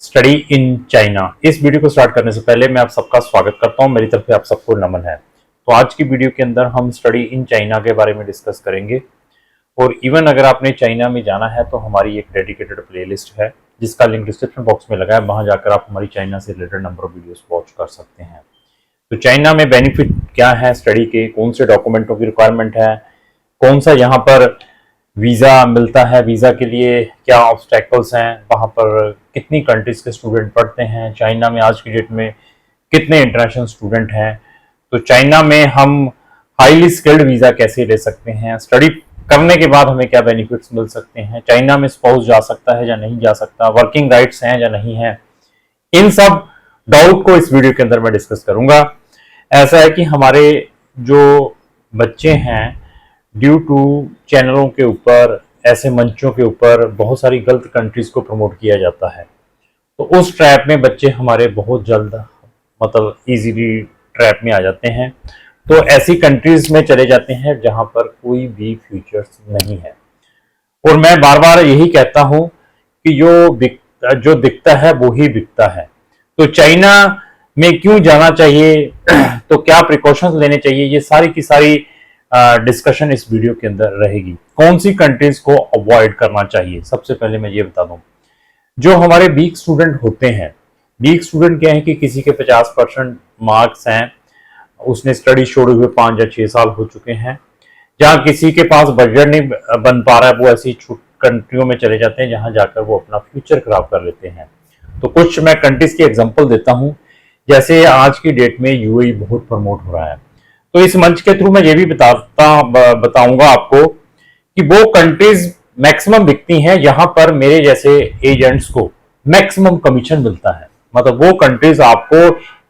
Study in China. इस video को start करने से पहले मैं आप सबका स्वागत करता हूं। मेरी तरफ से आप सबको नमन है। तो आज की वीडियो के अंदर हम स्टडी इन चाइना के बारे में डिस्कस करेंगे। और इवन अगर आपने चाइना में जाना है तो हमारी एक डेडिकेटेड प्लेलिस्ट है जिसका लिंक डिस्क्रिप्शन बॉक्स में लगा है। वहां जाकर आप हमारी चाइना से related number of videos watch कर सकते हैं। तो चाइना में बेनिफिट क्या है स्टडी के, कौन से डॉक्यूमेंटों की रिक्वायरमेंट है, कौन सा यहाँ पर वीज़ा मिलता है, वीज़ा के लिए क्या ऑब्स्टेकल्स हैं, वहाँ पर कितनी कंट्रीज के स्टूडेंट पढ़ते हैं, चाइना में आज की डेट में कितने इंटरनेशनल स्टूडेंट हैं, तो चाइना में हम हाईली स्किल्ड वीज़ा कैसे ले सकते हैं, स्टडी करने के बाद हमें क्या बेनिफिट्स मिल सकते हैं, चाइना में स्पाउस जा सकता है या नहीं जा सकता, वर्किंग राइट्स हैं या नहीं है, इन सब डाउट को इस वीडियो के अंदर मैं डिस्कस करूंगा। ऐसा है कि हमारे जो बच्चे हैं ड्यू टू चैनलों के ऊपर, ऐसे मंचों के ऊपर बहुत सारी गलत कंट्रीज को प्रमोट किया जाता है, तो उस ट्रैप में बच्चे हमारे बहुत जल्द मतलब इजीली ट्रैप में आ जाते हैं। तो ऐसी कंट्रीज में चले जाते हैं जहां पर कोई भी फ्यूचर्स नहीं है। और मैं बार बार यही कहता हूं कि जो दिखता है वो ही बिकता है। तो चाइना में क्यों जाना चाहिए, तो क्या प्रिकॉशंस लेने चाहिए, ये सारी की सारी डिस्कशन इस वीडियो के अंदर रहेगी। कौन सी कंट्रीज को अवॉइड करना चाहिए, सबसे पहले मैं ये बता दूं। जो हमारे वीक स्टूडेंट होते हैं, वीक स्टूडेंट क्या है कि किसी के 50% मार्क्स हैं, उसने स्टडी छोड़े हुए 5 या 6 साल हो चुके हैं, जहाँ किसी के पास बजट नहीं बन पा रहा है, वो ऐसी कंट्रियों में चले जाते हैं जहां जाकर वो अपना फ्यूचर खराब कर लेते हैं। तो कुछ मैं कंट्रीज की एग्जांपल देता हूं। जैसे आज की डेट में यूएई बहुत प्रमोट हो रहा है, तो इस मंच के थ्रू मैं ये भी बताऊंगा आपको कि वो कंट्रीज मैक्सिमम बिकती हैं जहां पर मेरे जैसे एजेंट्स को मैक्सिमम कमीशन मिलता है। मतलब वो कंट्रीज आपको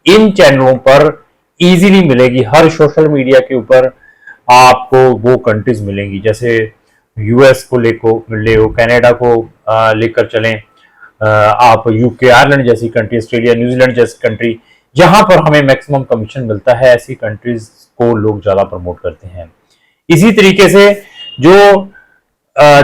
इन चैनलों पर इजीली मिलेगी, हर सोशल मीडिया के ऊपर आपको वो कंट्रीज मिलेंगी। जैसे यूएस को ले कनाडा को लेकर चलें, आप यूके, आयरलैंड जैसी कंट्री, ऑस्ट्रेलिया, न्यूजीलैंड जैसी कंट्री, जहां पर हमें मैक्सिमम कमीशन मिलता है, ऐसी कंट्रीज को लोग ज्यादा प्रमोट करते हैं। इसी तरीके से जो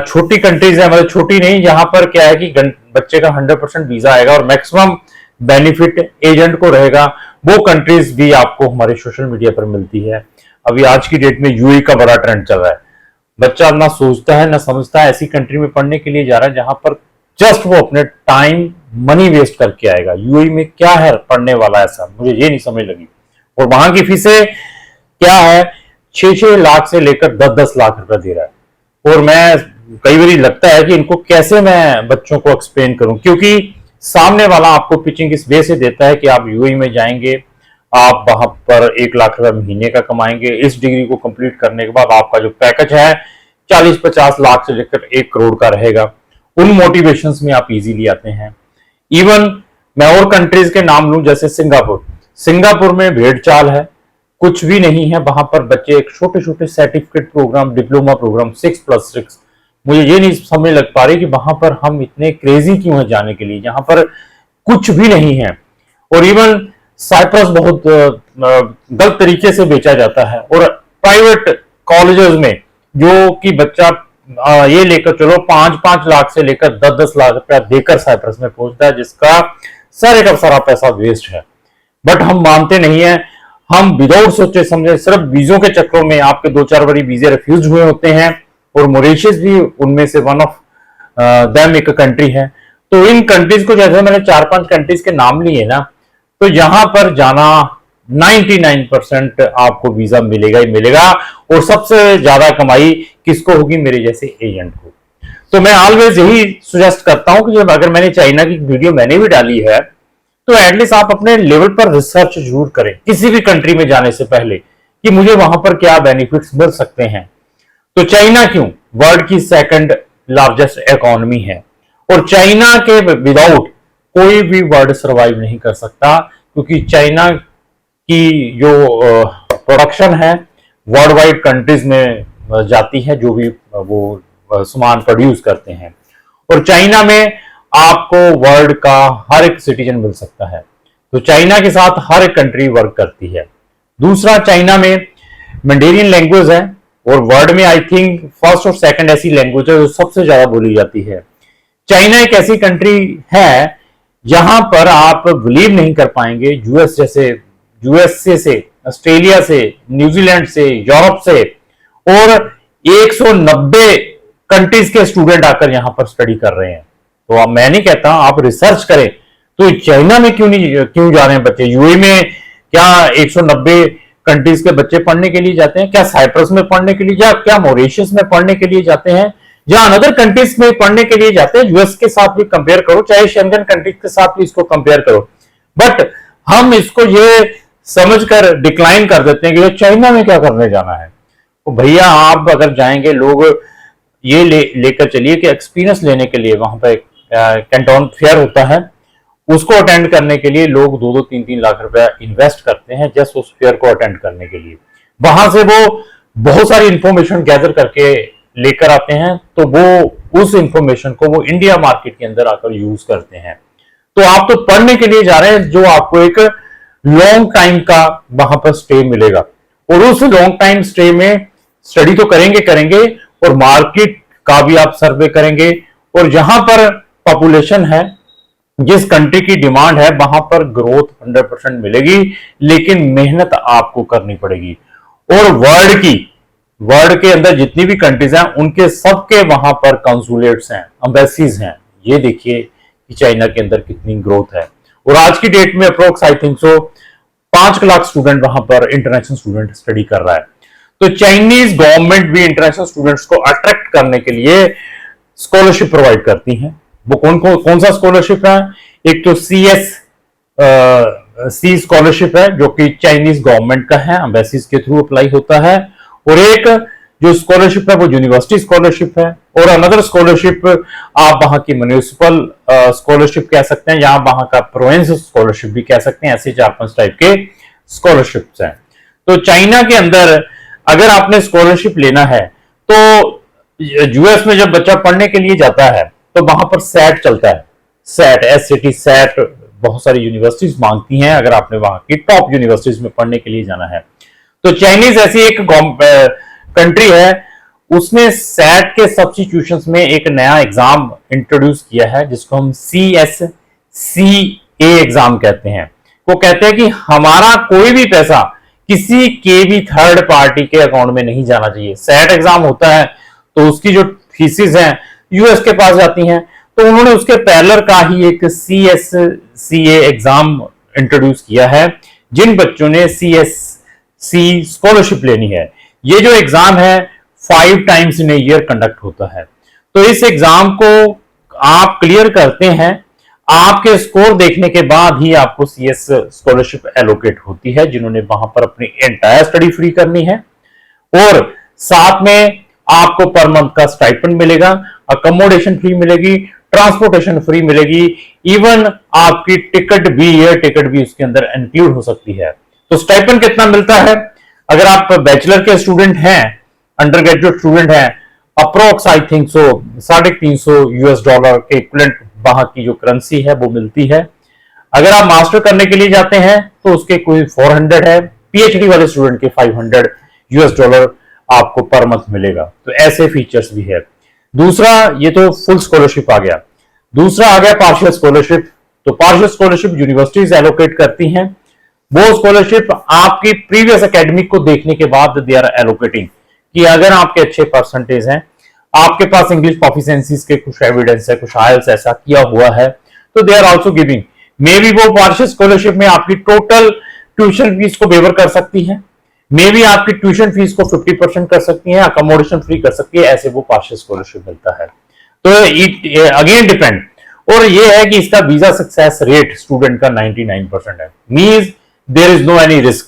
छोटी कंट्रीज है, मतलब छोटी नहीं, जहां पर क्या है कि बच्चे का 100% वीजा आएगा और मैक्सिमम बेनिफिट एजेंट को रहेगा, वो कंट्रीज भी आपको हमारे सोशल मीडिया पर मिलती है। अभी आज की डेट में यूएई का बड़ा ट्रेंड चल रहा है। बच्चा ना सोचता है ना समझता है, ऐसी कंट्री में पढ़ने के लिए जा रहा है जहां पर जस्ट वो अपने टाइम मनी वेस्ट करके आएगा। यूएई में क्या है पढ़ने वाला ऐसा, मुझे ये नहीं समझ लगी। और वहां की फीसें क्या है, 6-6 लाख से लेकर 10-10 लाख रुपए दे रहा है। और मैं कई बार लगता है कि इनको कैसे मैं बच्चों को एक्सप्लेन करूं, क्योंकि सामने वाला आपको पिचिंग इस वे से देता है कि आप यूएई में जाएंगे, आप वहां पर 1 लाख रुपए महीने का कमाएंगे, इस डिग्री को कंप्लीट करने के बाद आपका जो पैकेज है 40-50 लाख से लेकर 1 करोड़ का रहेगा। उन मोटिवेशंस में आप इजीली आते हैं। इवन मैं और कंट्रीज के नाम लूं, जैसे सिंगापुर में भेड़ चाल है, कुछ भी नहीं है। वहां पर बच्चे एक छोटे छोटे सर्टिफिकेट प्रोग्राम, डिप्लोमा प्रोग्राम 6+6, मुझे ये नहीं समझ लग पा रही कि वहां पर हम इतने क्रेजी क्यों है जाने के लिए, जहां पर कुछ भी नहीं है। और इवन साइप्रस बहुत गलत तरीके से बेचा जाता है। और प्राइवेट कॉलेजेस में जो कि बच्चा ये लेकर चलो 5-5 लाख से लेकर 10-10 लाख रुपया देकर साइप्रस में पहुंचता है, जिसका सारे का सारा पैसा वेस्ट है। बट हम मानते नहीं है, हम विदाउट सोचे समझे सिर्फ वीजों के चक्रों में आपके 2-4 बड़ी वीजे रिफ्यूज हुए होते हैं। और मॉरिशस भी उनमें से वन ऑफ देम एक कंट्री है। तो इन कंट्रीज को, जैसे मैंने 4-5 कंट्रीज के नाम लिए ना, तो यहां पर जाना 99% आपको वीजा मिलेगा ही मिलेगा। और सबसे ज्यादा कमाई किसको होगी, मेरे जैसे एजेंट को। तो मैं ऑलवेज यही सजेस्ट करता हूं कि जब अगर मैंने चाइना की वीडियो मैंने भी डाली है, तो एटलीस्ट आप अपने लेवल पर रिसर्च जरूर करें किसी भी कंट्री में जाने से पहले, कि मुझे वहां पर क्या बेनिफिट्स मिल सकते हैं। तो चाइना क्यों, वर्ल्ड की 2nd लार्जेस्ट इकोनॉमी है, और चाइना के विदाउट कोई भी वर्ल्ड सर्वाइव नहीं कर सकता, क्योंकि चाइना की जो प्रोडक्शन है वर्ल्ड वाइड कंट्रीज में जाती है, जो भी वो सामान प्रोड्यूस करते हैं। और चाइना में आपको वर्ल्ड का हर एक सिटीजन मिल सकता है। तो चाइना के साथ हर एक कंट्री वर्क करती है। दूसरा, चाइना में मैंडेरियन लैंग्वेज है, और वर्ल्ड में आई थिंक 1st और 2nd ऐसी लैंग्वेज है जो सबसे ज्यादा बोली जाती है। चाइना एक ऐसी कंट्री है जहां पर आप बिलीव नहीं कर पाएंगे, यूएसए से, ऑस्ट्रेलिया से, न्यूजीलैंड से, यूरोप से और 190 कंट्रीज के स्टूडेंट आकर यहां पर स्टडी कर रहे हैं। तो अब मैं नहीं कहता, आप रिसर्च करें। तो चाइना में क्यों जा रहे हैं बच्चे? यूएई में क्या 190 कंट्रीज के बच्चे पढ़ने के लिए जाते हैं? क्या साइप्रस में पढ़ने के लिए, या क्या मॉरिशस में पढ़ने के लिए जाते हैं, या अनदर कंट्रीज में पढ़ने के लिए जाते हैं? यूएस के साथ भी कंपेयर करो, चाहे शेंगन कंट्रीज के साथ भी इसको कंपेयर करो। बट हम इसको ये समझकर डिक्लाइन कर देते हैं कि चाइना में क्या करने जाना है। तो भैया आप अगर जाएंगे, लोग ये लेकर चलिए कि एक्सपीरियंस लेने के लिए वहां पर कैंटोन फेयर होता है, उसको अटेंड करने के लिए लोग 2-2, 3-3 लाख रुपया इन्वेस्ट करते हैं जस्ट उस फेयर को अटेंड करने के लिए। वहां से वो बहुत सारी इंफॉर्मेशन गैदर करके लेकर आते हैं, तो वो उस इंफॉर्मेशन को वो इंडिया मार्केट के अंदर आकर यूज करते हैं। तो आप तो पढ़ने के लिए जा रहे हैं, जो आपको एक लॉन्ग टाइम का वहां पर स्टे मिलेगा, और उस लॉन्ग टाइम स्टे में स्टडी तो करेंगे और मार्केट का भी आप सर्वे करेंगे, और जहां पर पॉपुलेशन है, जिस कंट्री की डिमांड है, वहां पर ग्रोथ 100% मिलेगी, लेकिन मेहनत आपको करनी पड़ेगी। और वर्ल्ड के अंदर जितनी भी कंट्रीज हैं, उनके सबके वहां पर कंसुलेट्स हैं, एम्बेसीज हैं। ये देखिए कि चाइना के अंदर कितनी ग्रोथ है। और आज की डेट में approx I think so 5 lakh student वहां पर इंटरनेशनल स्टूडेंट स्टडी कर रहा है। तो चाइनीज गवर्नमेंट भी इंटरनेशनल स्टूडेंट्स को अट्रैक्ट करने के लिए स्कॉलरशिप प्रोवाइड करती है। वो कौन सा स्कॉलरशिप है? एक तो सी स्कॉलरशिप है, जो कि चाइनीज गवर्नमेंट का है, एम्बेसीज के थ्रू अप्लाई होता है। और एक जो स्कॉलरशिप है वो यूनिवर्सिटी स्कॉलरशिप है, और अनदर स्कॉलरशिप आप वहां की म्युनिसिपल स्कॉलरशिप कह सकते हैं, या वहां का प्रोविंस स्कॉलरशिप भी कह सकते हैं। ऐसे 4-5 टाइप के स्कॉलरशिप्स हैं। तो चाइना के अंदर अगर आपने स्कॉलरशिप लेना है, तो यूएस में जब बच्चा पढ़ने के लिए जाता है तो वहां पर सैट चलता है, एससीटी सैट बहुत सारी यूनिवर्सिटीज मांगती हैं अगर आपने वहां की टॉप यूनिवर्सिटीज में पढ़ने के लिए जाना है। तो चाइनीज ऐसी एक कंट्री है, उसने सैट के सब्स्टिट्यूशंस में एक नया एग्जाम इंट्रोड्यूस किया है, जिसको हम CSCA एग्जाम कहते हैं। वो कहते हैं कि हमारा कोई भी पैसा किसी के भी थर्ड पार्टी के अकाउंट में नहीं जाना चाहिए। सैट एग्जाम होता है तो उसकी जो फीसिस हैं यूएस के पास जाती हैं, तो उन्होंने उसके पैरेलल का ही एक CSCA एग्जाम इंट्रोड्यूस किया है, जिन बच्चों ने CSC स्कॉलरशिप लेनी है। ये जो एग्जाम है 5 times in a year conduct होता है। तो इस एग्जाम को आप क्लियर करते हैं, आपके स्कोर देखने के बाद ही आपको CS स्कॉलरशिप एलोकेट होती है, जिन्होंने वहां पर अपनी एंटायर स्टडी फ्री करनी है। और साथ में आपको पर मंथ का स्टाइपेंड मिलेगा, अकोमोडेशन फ्री मिलेगी, ट्रांसपोर्टेशन फ्री मिलेगी, इवन आपकी टिकट भी, एयर टिकट भी उसके अंदर इंक्लूड हो सकती है। तो स्टाइपेंड कितना मिलता है? अगर आप बैचलर के स्टूडेंट हैं, अंडर ग्रेजुएट स्टूडेंट हैं, अप्रोक्स आई थिंक सो $350 के इक्विवेलेंट वहां की जो करेंसी है वो मिलती है। अगर आप मास्टर करने के लिए जाते हैं तो उसके कोई 400 है, पीएचडी वाले स्टूडेंट के $500 आपको पर मंथ मिलेगा। तो ऐसे फीचर्स भी है। दूसरा, ये तो फुल स्कॉलरशिप आ गया। दूसरा आ गया पार्शियल स्कॉलरशिप। तो पार्शियल स्कॉलरशिप यूनिवर्सिटीज एलोकेट करती हैं। वो स्कॉलरशिप आपकी प्रीवियस एकेडमिक को देखने के बाद दे आर एलोकेटिंग, कि अगर आपके अच्छे परसेंटेज हैं, आपके पास इंग्लिश प्रोफिशिएंसीज के कुछ एविडेंस है, कुछ आईएलटीएस ऐसा किया हुआ है, तो they are also giving. Maybe वो पार्शियल स्कॉलरशिप में आपकी टोटल ट्यूशन फीस को वेवर कर सकती है, मे बी आपकी ट्यूशन फीस को 50% कर सकती है, अकोमोडेशन फ्री कर सकती है। ऐसे वो पार्शियल स्कॉलरशिप मिलता है। तो इट अगेन डिपेंड। और ये है कि इसका वीजा सक्सेस रेट स्टूडेंट का 99% है। Means there is no any risk,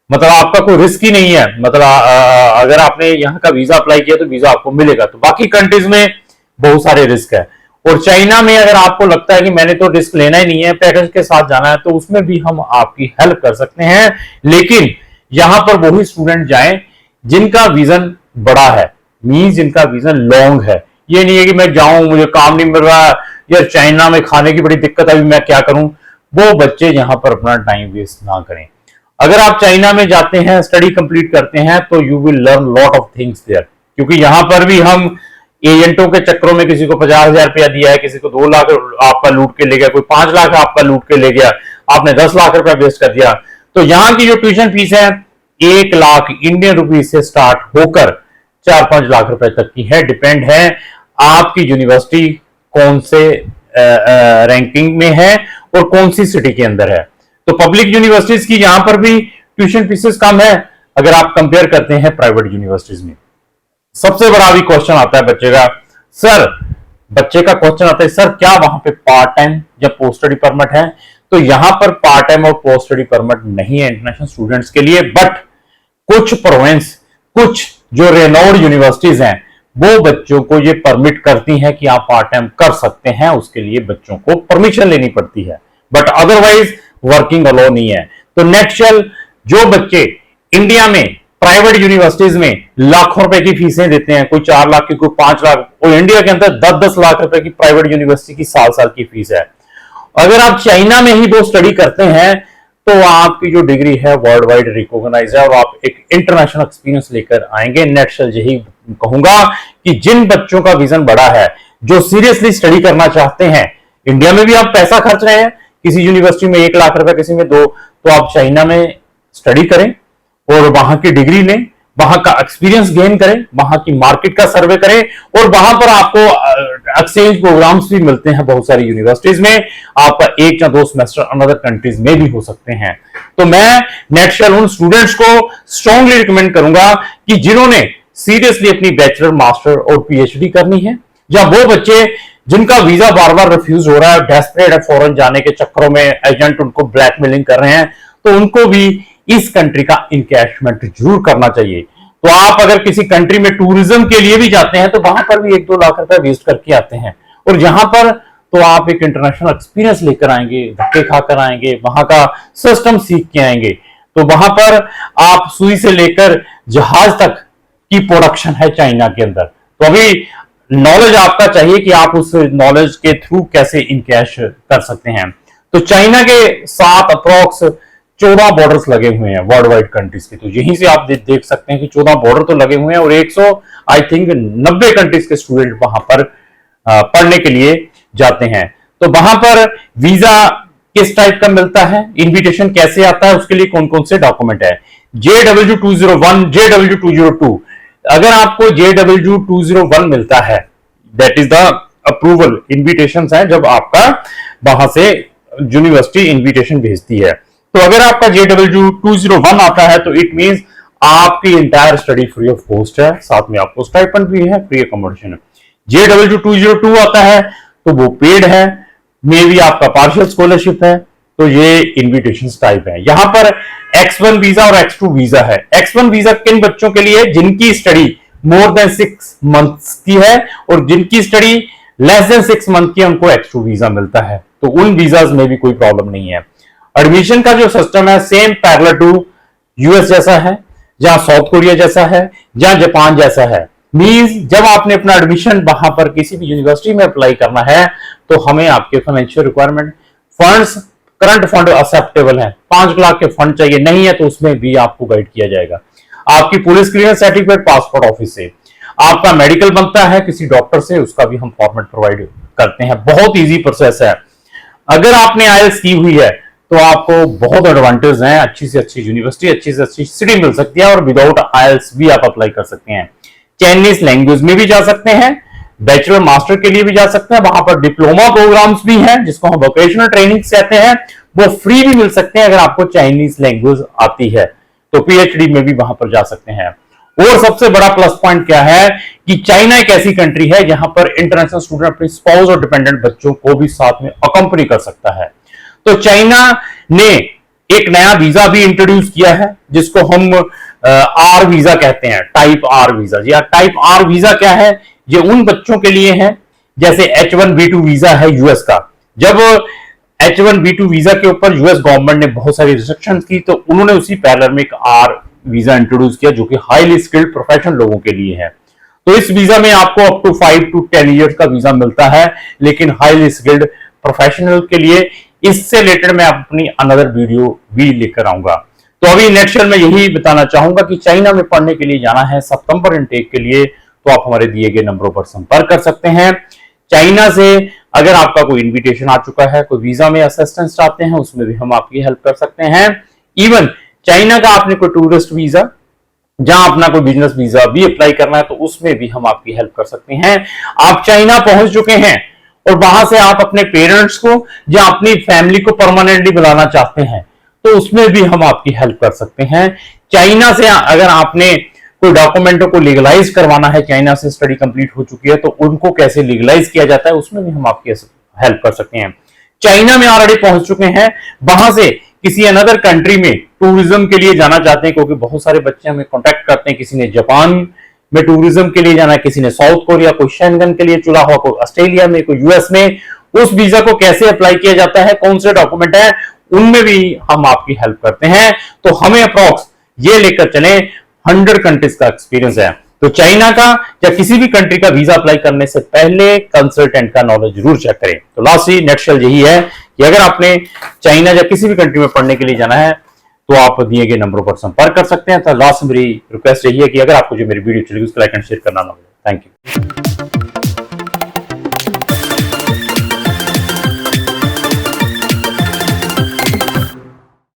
मतलब आपका कोई रिस्क ही नहीं है। मतलब अगर आपने यहाँ का वीजा अप्लाई किया तो वीजा आपको मिलेगा। तो बाकी कंट्रीज में बहुत सारे रिस्क है, और चाइना में अगर आपको लगता है कि मैंने तो रिस्क लेना ही नहीं है, पैकेज के साथ जाना है, तो उसमें भी हम आपकी हेल्प कर सकते हैं। लेकिन यहां पर वही स्टूडेंट जाएं जिनका विजन बड़ा है, मींस जिनका विजन लॉन्ग है। ये नहीं है कि मैं जाऊं, मुझे काम नहीं मिल रहा, यार चाइना में खाने की बड़ी दिक्कत है, अभी मैं क्या करूं। वो बच्चे यहां पर अपना टाइम वेस्ट ना करें। अगर आप चाइना में जाते हैं, स्टडी कंप्लीट करते हैं, तो you will learn lot of things there, क्योंकि यहां पर भी हम एजेंटों के चक्रों में किसी को 50,000 रुपया दिया है, किसी को 2 लाख आपका लूट के ले गया, कोई 5 लाख आपका लूट के ले गया, आपने 10 लाख रुपया वेस्ट कर दिया। तो यहां की जो ट्यूशन फीस है 1 लाख इंडियन रुपीज से स्टार्ट होकर 4-5 लाख रुपए तक की है। डिपेंड है आपकी यूनिवर्सिटी कौन से रैंकिंग में है और कौन सी सिटी के अंदर है। तो पब्लिक यूनिवर्सिटीज की यहां पर भी ट्यूशन फीसेस कम है अगर आप कंपेयर करते हैं प्राइवेट यूनिवर्सिटीज में। सबसे बड़ा भी क्वेश्चन आता है बच्चे का क्वेश्चन आता है सर क्या वहां पे पार्ट टाइम या पोस्ट स्टडी परमिट है? तो यहां पर पार्ट टाइम और पोस्ट स्टडी परमिट नहीं है इंटरनेशनल स्टूडेंट्स के लिए, बट कुछ प्रोविंस, कुछ जो रेनोड यूनिवर्सिटीज हैं वो बच्चों को ये परमिट करती हैं कि आप पार्ट टाइम कर सकते हैं, उसके लिए बच्चों को परमिशन लेनी पड़ती है, बट अदरवाइज वर्किंग अलो नहीं है। तो नेक्चुअल जो बच्चे इंडिया में प्राइवेट यूनिवर्सिटीज में लाखों रुपए की फीसें देते हैं, कोई 4 लाख की, कोई 5 लाख, और इंडिया के अंदर 10-10 लाख रुपए की प्राइवेट यूनिवर्सिटी की साल की फीस है। अगर आप चाइना में ही वो स्टडी करते हैं तो आपकी जो डिग्री है वर्ल्ड वाइड रिकॉग्नाइज है और आप एक इंटरनेशनल एक्सपीरियंस लेकर आएंगे। नेक्स्ट यही कहूंगा कि जिन बच्चों का विजन बड़ा है, जो सीरियसली स्टडी करना चाहते हैं, इंडिया में भी आप पैसा खर्च रहे हैं, किसी यूनिवर्सिटी में 1 लाख रुपए, किसी में 2, तो आप चाइना में स्टडी करें और वहां की डिग्री लें, वहां का एक्सपीरियंस गेन करें, वहां की मार्केट का सर्वे करें, और वहां पर आपको एक्सचेंज प्रोग्राम्स भी मिलते हैं बहुत सारी यूनिवर्सिटीज में। आपका 1 या 2 सेमेस्टर अनदर कंट्रीज में भी हो सकते हैं। तो मैं नेक्स्ट उन स्टूडेंट्स को स्ट्रांगली रिकमेंड करूंगा कि जिन्होंने सीरियसली अपनी बैचलर, मास्टर और पीएचडी करनी है, या वो बच्चे जिनका वीजा बार बार रिफ्यूज हो रहा है, डेस्परेट है फॉरेन जाने के चक्करों में, एजेंट उनको ब्लैकमेलिंग कर रहे हैं, तो उनको भी इस कंट्री का इनकैशमेंट जरूर करना चाहिए। तो आप अगर किसी कंट्री में टूरिज्म के लिए भी जाते हैं तो वहां पर भी 1-2 लाख रुपए वेस्ट करके आते हैं, और यहां पर तो आप एक इंटरनेशनल एक्सपीरियंस लेकर आएंगे, धक्के खाकर आएंगे, वहां का सिस्टम सीख के आएंगे। तो वहां पर आप सुई से लेकर जहाज तक की प्रोडक्शन है चाइना के अंदर। तो अभी नॉलेज आपका चाहिए कि आप उस नॉलेज के थ्रू कैसे इनकैश कर सकते हैं। तो चाइना के 7 अप्रोक्स 14 बॉर्डर्स लगे हुए हैं वर्ल्ड वाइड कंट्रीज के। तो यहीं से आप देख सकते हैं कि 14 बॉर्डर तो लगे हुए हैं, और 100 आई थिंक 90 कंट्रीज के स्टूडेंट वहां पर पढ़ने के लिए जाते हैं। तो वहां पर वीजा किस टाइप का मिलता है, इन्विटेशन कैसे आता है, उसके लिए कौन कौन से डॉक्यूमेंट है। JW201, JW202, अगर आपको JW201 मिलता है, that is the approval invitation है, जब आपका वहां से यूनिवर्सिटी इन्विटेशन भेजती है। तो अगर आपका JW201 आता है तो इट मींस आपकी entire study free of cost है, साथ में आपको स्टाइपेंड भी है, फ्री अकोमोडेशन है। JW202 आता है तो वो पेड है, मे भी आपका पार्शियल स्कॉलरशिप है, तो ये इन्विटेशन टाइप है। यहां पर X1 वीजा और X2 वीजा है। X1 वीजा किन बच्चों के लिए, जिनकी स्टडी मोर देन 6 मंथ्स की है, और जिनकी स्टडी लेस देन 6 मंथ की है, उनको X2 वीजा मिलता है। तो उन वीजाज में भी कोई प्रॉब्लम नहीं है। एडमिशन का जो सिस्टम है सेम पैरेलल टू यूएस जैसा है, जहां साउथ कोरिया जैसा है, जहां जापान जैसा है। मींस जब आपने अपना एडमिशन वहां पर किसी भी यूनिवर्सिटी में अप्लाई करना है तो हमें आपके financial requirement, funds, current fund acceptable है, 5 लाख के फंड चाहिए, नहीं है तो उसमें भी आपको गाइड किया जाएगा। आपकी police clearance certificate passport office से, आपका मेडिकल बनता है किसी डॉक्टर से, उसका भी हम फॉर्मेट प्रोवाइड करते हैं। बहुत ईजी प्रोसेस है। अगर आपने आईएलटीएस की हुई है तो आपको बहुत एडवांटेज हैं, अच्छी से अच्छी यूनिवर्सिटी, अच्छी से अच्छी सिटी मिल सकती है, और विदाउट आईएलटीएस भी आप अप्लाई कर सकते हैं। चाइनीज लैंग्वेज में भी जा सकते हैं, बैचलर मास्टर के लिए भी जा सकते हैं, वहां पर डिप्लोमा प्रोग्राम्स भी हैं जिसको हम वोकेशनल ट्रेनिंग कहते हैं, वो फ्री भी मिल सकते हैं अगर आपको चाइनीज लैंग्वेज आती है, तो पीएचडी में भी वहां पर जा सकते हैं। और सबसे बड़ा प्लस पॉइंट क्या है कि चाइना एक ऐसी कंट्री है जहां पर इंटरनेशनल स्टूडेंट अपने स्पाउस और डिपेंडेंट बच्चों को भी साथ में अकम्पनी कर सकता है। तो चाइना ने एक नया वीजा भी इंट्रोड्यूस किया है जिसको हम आर वीजा कहते हैं, टाइप आर वीजा। जी टाइप आर वीजा क्या है, ये उन बच्चों के लिए है जैसे H1B2 वीजा है यूएस का। जब H1B2 वीजा के ऊपर यूएस गवर्नमेंट ने बहुत सारी रिस्ट्रिक्शंस की, तो उन्होंने उसी पैरेलल में एक आर वीजा इंट्रोड्यूस किया जो कि हाईली स्किल्ड प्रोफेशनल लोगों के लिए है। तो इस वीजा में आपको अप टू 5 to 10 ईयर्स का वीजा मिलता है, लेकिन हाईली स्किल्ड प्रोफेशनल के लिए इससे रिलेटेड मैं अपनी अनदर वीडियो भी लेकर आऊंगा। तो अभी नेक्स्ट में यही बताना चाहूंगा कि चाइना में पढ़ने के लिए जाना है सितंबर इनटेक के लिए, तो आप हमारे दिए गए नंबरों पर संपर्क कर सकते हैं। चाइना से अगर आपका कोई इन्विटेशन आ चुका है, कोई वीजा में असिस्टेंस चाहते हैं, उसमें भी हम आपकी हेल्प कर सकते हैं। इवन चाइना का आपने कोई टूरिस्ट वीजा, जहां अपना कोई बिजनेस वीजा भी अप्लाई करना है, तो उसमें भी हम आपकी हेल्प कर सकते हैं। आप चाइना पहुंच चुके हैं और वहां से आप अपने पेरेंट्स को या अपनी फैमिली को परमानेंटली बुलाना चाहते हैं, तो उसमें भी हम आपकी हेल्प कर सकते हैं। चाइना से अगर आपने कोई डॉक्यूमेंटों को लीगलाइज करवाना है, चाइना से स्टडी कंप्लीट हो चुकी है, तो उनको कैसे लीगलाइज किया जाता है, उसमें भी हम आपकी हेल्प कर सकते हैं। चाइना में ऑलरेडी पहुंच चुके हैं, वहां से किसी अनदर कंट्री में टूरिज्म के लिए जाना चाहते हैं, क्योंकि बहुत सारे बच्चे हमें कांटेक्ट करते हैं, किसी ने जापान में टूरिज्म के लिए जाना है, किसी ने साउथ कोरिया, कोई शेंगन के लिए चुना हुआ, कोई ऑस्ट्रेलिया में, कोई यूएस में, उस वीजा को कैसे अप्लाई किया जाता है, कौन से डॉक्यूमेंट है, उनमें भी हम आपकी हेल्प करते हैं। तो हमें अप्रॉक्स ये लेकर चले 100 कंट्रीज का एक्सपीरियंस है। तो चाइना का या किसी भी कंट्री का वीजा अप्लाई करने से पहले कंसल्टेंट का नॉलेज जरूर चेक करें। तो लास्टली नेटशेल यही है कि अगर आपने चाइना या किसी भी कंट्री में पढ़ने के लिए जाना है, तो आप दिए गए नंबरों पर संपर्क कर सकते हैं। तो लास्ट मेरी रिक्वेस्ट यही है कि अगर आपको जो मेरी वीडियो चलेगी उसको लाइक एंड शेयर करना ना भूलें। Thank you.